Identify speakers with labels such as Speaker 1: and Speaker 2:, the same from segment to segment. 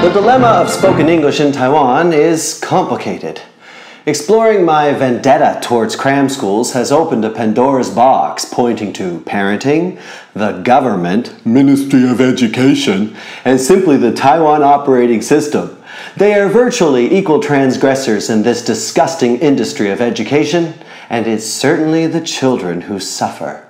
Speaker 1: The dilemma of spoken English in Taiwan is complicated. Exploring my vendetta towards cram schools has opened a Pandora's box pointing to parenting, the government, Ministry of Education, and simply the Taiwan operating system. They are virtually equal transgressors in this disgusting industry of education, and it's certainly the children who suffer.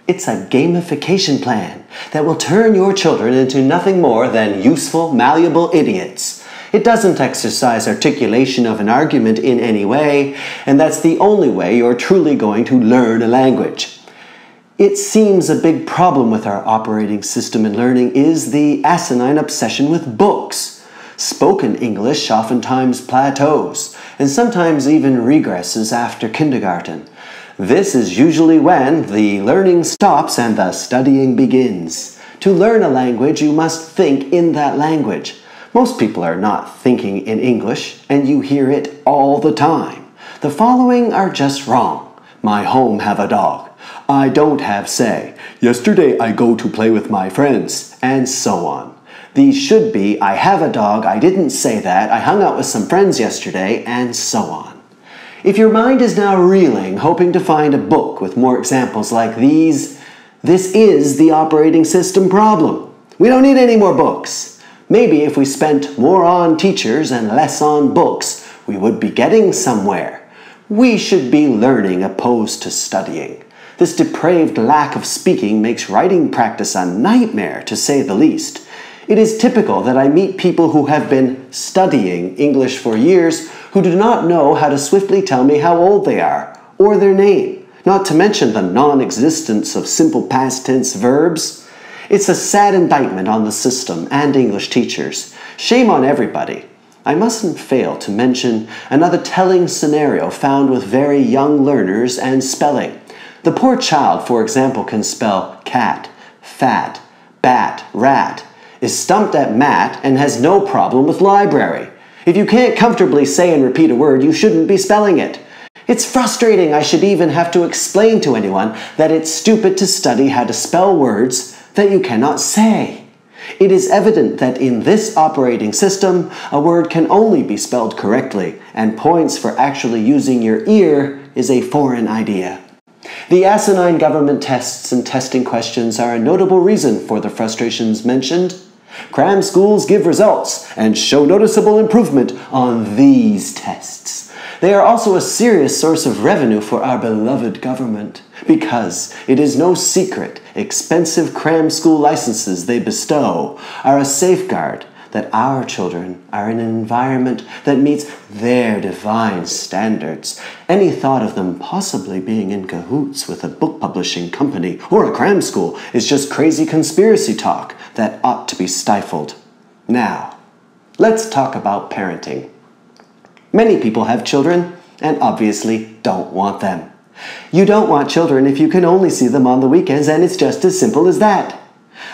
Speaker 1: It's a gamification plan that will turn your children into nothing more than useful, malleable idiots. It doesn't exercise articulation of an argument in any way, and that's the only way you're truly going to learn a language. It seems a big problem with our operating system in learning is the asinine obsession with books. Spoken English oftentimes plateaus, and sometimes even regresses after kindergarten. This is usually when the learning stops and the studying begins. To learn a language, you must think in that language. Most people are not thinking in English, and you hear it all the time. The following are just wrong. My home have a dog. I don't have say. Yesterday I go to play with my friends, and so on. These should be, I have a dog, I didn't say that, I hung out with some friends yesterday, and so on. If your mind is now reeling, hoping to find a book with more examples like these, this is the operating system problem. We don't need any more books. Maybe if we spent more on teachers and less on books, we would be getting somewhere. We should be learning opposed to studying. This depraved lack of speaking makes writing practice a nightmare, to say the least. It is typical that I meet people who have been studying English for years who do not know how to swiftly tell me how old they are, or their name, not to mention the non-existence of simple past tense verbs. It's a sad indictment on the system and English teachers. Shame on everybody. I mustn't fail to mention another telling scenario found with very young learners and spelling. The poor child, for example, can spell cat, fat, bat, rat, is stumped at mat, and has no problem with library. If you can't comfortably say and repeat a word, you shouldn't be spelling it. It's frustrating I should even have to explain to anyone that it's stupid to study how to spell words that you cannot say. It is evident that in this operating system, a word can only be spelled correctly, and points for actually using your ear is a foreign idea. The asinine government tests and testing questions are a notable reason for the frustrations mentioned. Cram schools give results and show noticeable improvement on these tests. They are also a serious source of revenue for our beloved government, because it is no secret expensive cram school licenses they bestow are a safeguard that our children are in an environment that meets their divine standards. Any thought of them possibly being in cahoots with a book publishing company or a cram school is just crazy conspiracy talk that ought to be stifled. Now, let's talk about parenting. Many people have children and obviously don't want them. You don't want children if you can only see them on the weekends, and it's just as simple as that.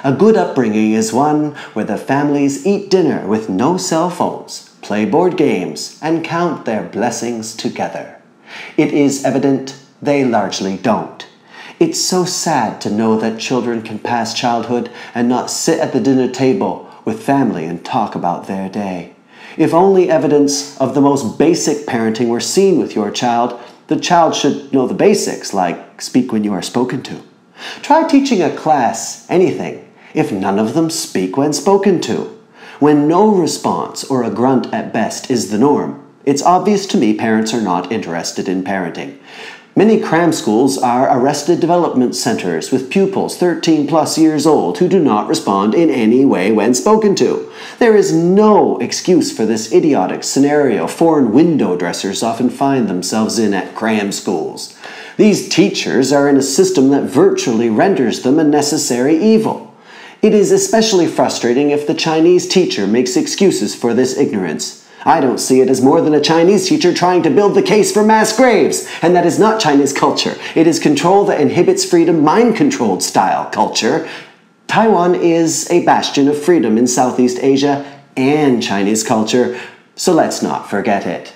Speaker 1: A good upbringing is one where the families eat dinner with no cell phones, play board games, and count their blessings together. It is evident they largely don't. It's so sad to know that children can pass childhood and not sit at the dinner table with family and talk about their day. If only evidence of the most basic parenting were seen with your child, the child should know the basics, like speak when you are spoken to. Try teaching a class anything if none of them speak when spoken to. When no response or a grunt at best is the norm, it's obvious to me parents are not interested in parenting. Many cram schools are arrested development centers with pupils 13+ years old who do not respond in any way when spoken to. There is no excuse for this idiotic scenario foreign window dressers often find themselves in at cram schools. These teachers are in a system that virtually renders them a necessary evil. It is especially frustrating if the Chinese teacher makes excuses for this ignorance. I don't see it as more than a Chinese teacher trying to build the case for mass graves, and that is not Chinese culture. It is control that inhibits freedom, mind-controlled style culture. Taiwan is a bastion of freedom in Southeast Asia and Chinese culture, so let's not forget it.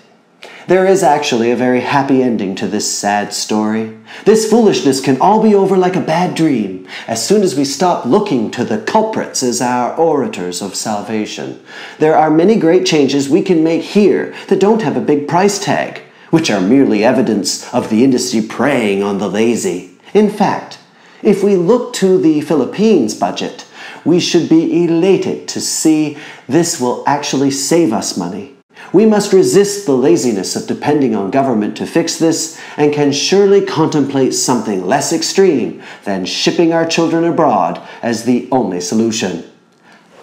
Speaker 1: There is actually a very happy ending to this sad story. This foolishness can all be over like a bad dream as soon as we stop looking to the culprits as our orators of salvation. There are many great changes we can make here that don't have a big price tag, which are merely evidence of the industry preying on the lazy. In fact, if we look to the Philippines budget, we should be elated to see this will actually save us money. We must resist the laziness of depending on government to fix this and can surely contemplate something less extreme than shipping our children abroad as the only solution.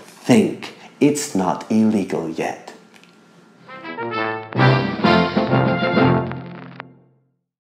Speaker 1: Think it's not illegal yet.